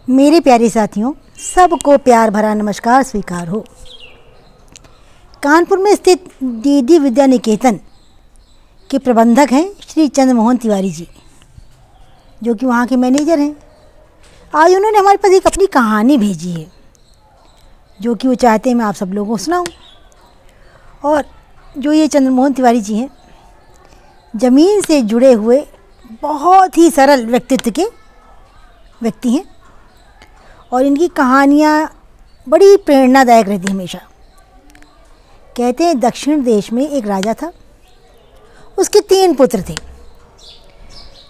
मेरे प्यारे साथियों, सबको प्यार भरा नमस्कार स्वीकार हो। कानपुर में स्थित डीडी विद्या निकेतन के प्रबंधक हैं श्री चंद्रमोहन तिवारी जी, जो कि वहाँ के मैनेजर हैं। आज उन्होंने हमारे पास एक अपनी कहानी भेजी है, जो कि वो चाहते हैं मैं आप सब लोगों को सुनाऊँ। और जो ये चंद्रमोहन तिवारी जी हैं, ज़मीन से जुड़े हुए बहुत ही सरल व्यक्तित्व के व्यक्ति हैं और इनकी कहानियाँ बड़ी प्रेरणादायक रहती हमेशा। कहते हैं दक्षिण देश में एक राजा था, उसके 3 पुत्र थे।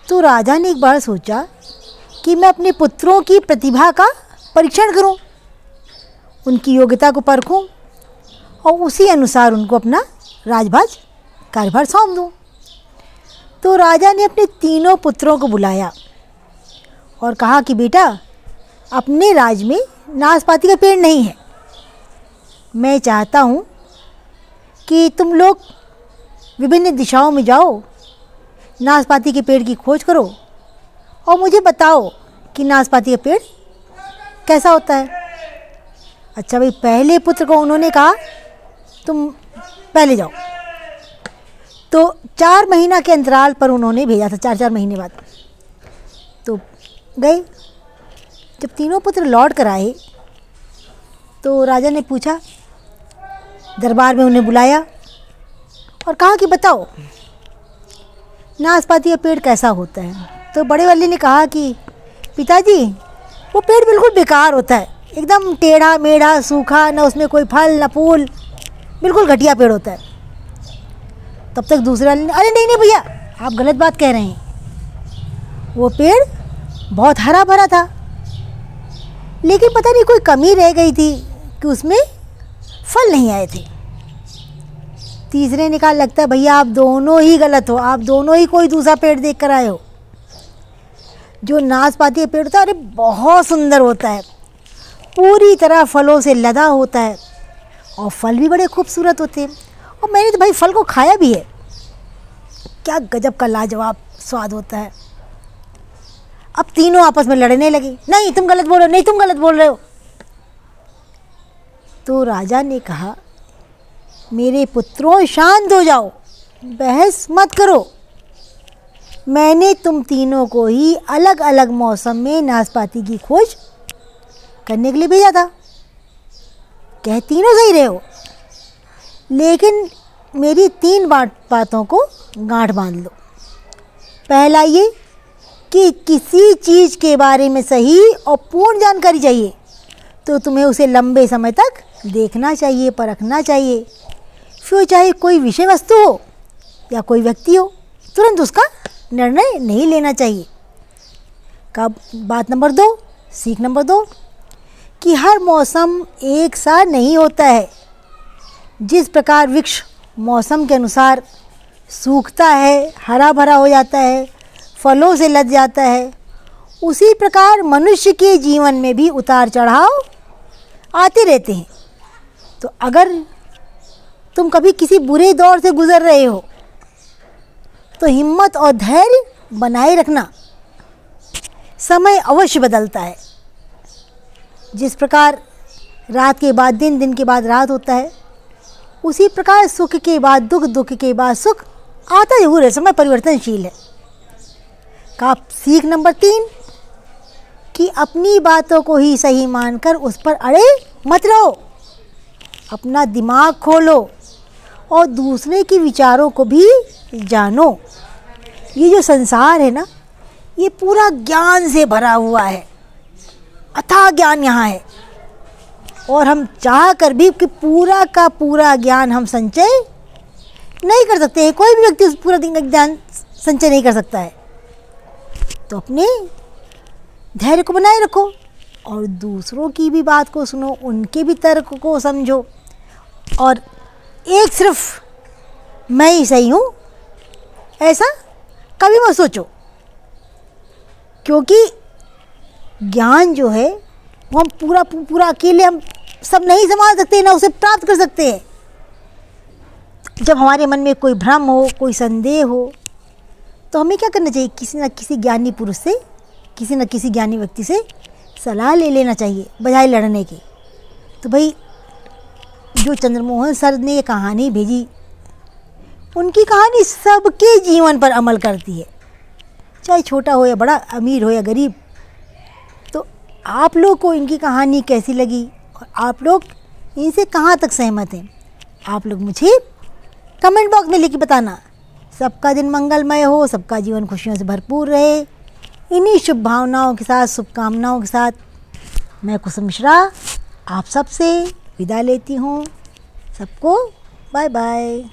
तो राजा ने एक बार सोचा कि मैं अपने पुत्रों की प्रतिभा का परीक्षण करूं, उनकी योग्यता को परखूं और उसी अनुसार उनको अपना राजभार कार्यभार सौंप दूं। तो राजा ने अपने 3 पुत्रों को बुलाया और कहा कि बेटा, अपने राज्य में नाशपाती का पेड़ नहीं है। मैं चाहता हूँ कि तुम लोग विभिन्न दिशाओं में जाओ, नाशपाती के पेड़ की खोज करो और मुझे बताओ कि नाशपाती का पेड़ कैसा होता है। अच्छा भाई, पहले पुत्र को उन्होंने कहा तुम पहले जाओ। तो 4 महीना के अंतराल पर उन्होंने भेजा था, 4-4 महीने बाद। तो गए। जब 3 पुत्र लौट कर आए तो राजा ने पूछा, दरबार में उन्हें बुलाया और कहा कि बताओ नाशपाती का पेड़ कैसा होता है। तो बड़े वाले ने कहा कि पिताजी, वो पेड़ बिल्कुल बेकार होता है, एकदम टेढ़ा मेढ़ा सूखा, न उसमें कोई फल न फूल, बिल्कुल घटिया पेड़ होता है। तब तक दूसरे वाले ने, अरे नहीं भैया, आप गलत बात कह रहे हैं। वो पेड़ बहुत हरा भरा था, लेकिन पता नहीं कोई कमी रह गई थी कि उसमें फल नहीं आए थे। तीसरे ने कहा, लगता है भैया आप दोनों ही गलत हो, आप दोनों ही कोई दूसरा पेड़ देख कर आए हो। जो नाशपाती का पेड़ होता है, अरे बहुत सुंदर होता है, पूरी तरह फलों से लदा होता है और फल भी बड़े खूबसूरत होते हैं। और मैंने तो भाई फल को खाया भी है, क्या गजब का लाजवाब स्वाद होता है। अब तीनों आपस में लड़ने लगे, नहीं तुम गलत बोल रहे हो, नहीं तुम गलत बोल रहे हो। तो राजा ने कहा, मेरे पुत्रों शांत हो जाओ, बहस मत करो। मैंने तुम तीनों को ही अलग अलग मौसम में नाशपाती की खोज करने के लिए भेजा था। कह तीनों सही रहे हो, लेकिन मेरी 3 बातों को गांठ बांध लो। पहला ये कि किसी चीज़ के बारे में सही और पूर्ण जानकारी चाहिए तो तुम्हें उसे लंबे समय तक देखना चाहिए, परखना चाहिए। फिर चाहे कोई विषय वस्तु हो या कोई व्यक्ति हो, तुरंत उसका निर्णय नहीं लेना चाहिए। कब बात नंबर 2, सीख नंबर 2 कि हर मौसम एक सा नहीं होता है। जिस प्रकार वृक्ष मौसम के अनुसार सूखता है, हरा भरा हो जाता है, फलों से लद जाता है, उसी प्रकार मनुष्य के जीवन में भी उतार चढ़ाव आते रहते हैं। तो अगर तुम कभी किसी बुरे दौर से गुजर रहे हो तो हिम्मत और धैर्य बनाए रखना। समय अवश्य बदलता है। जिस प्रकार रात के बाद दिन, दिन के बाद रात होता है, उसी प्रकार सुख के बाद दुख, दुख के बाद सुख आता जरूर है। समय परिवर्तनशील है। का सीख नंबर 3 कि अपनी बातों को ही सही मानकर उस पर अड़े मत रहो। अपना दिमाग खोलो और दूसरे के विचारों को भी जानो। ये जो संसार है ना, ये पूरा ज्ञान से भरा हुआ है, अथाह ज्ञान यहाँ है। और हम चाह कर भी कि पूरा का पूरा ज्ञान हम संचय नहीं कर सकते हैं। कोई भी व्यक्ति उस पूरा दिन का ज्ञान संचय नहीं कर सकता है। तो अपने धैर्य को बनाए रखो और दूसरों की भी बात को सुनो, उनके भी तर्क को समझो। और एक सिर्फ मैं ही सही हूँ ऐसा कभी मत सोचो, क्योंकि ज्ञान जो है वो हम पूरा अकेले हम सब नहीं संभाल सकते, ना उसे प्राप्त कर सकते हैं। जब हमारे मन में कोई भ्रम हो, कोई संदेह हो, तो हमें क्या करना चाहिए? किसी न किसी ज्ञानी पुरुष से, किसी न किसी ज्ञानी व्यक्ति से सलाह ले लेना चाहिए बजाय लड़ने की। तो भाई जो चंद्रमोहन सर ने ये कहानी भेजी, उनकी कहानी सबके जीवन पर अमल करती है, चाहे छोटा हो या बड़ा, अमीर हो या गरीब। तो आप लोग को इनकी कहानी कैसी लगी और आप लोग इनसे कहाँ तक सहमत हैं, आप लोग मुझे कमेंट बॉक्स में लिख के बताना। सबका दिन मंगलमय हो, सबका जीवन खुशियों से भरपूर रहे। इन्हीं शुभ भावनाओं के साथ, शुभकामनाओं के साथ मैं कुसुम मिश्रा आप सबसे विदा लेती हूँ। सबको बाय बाय।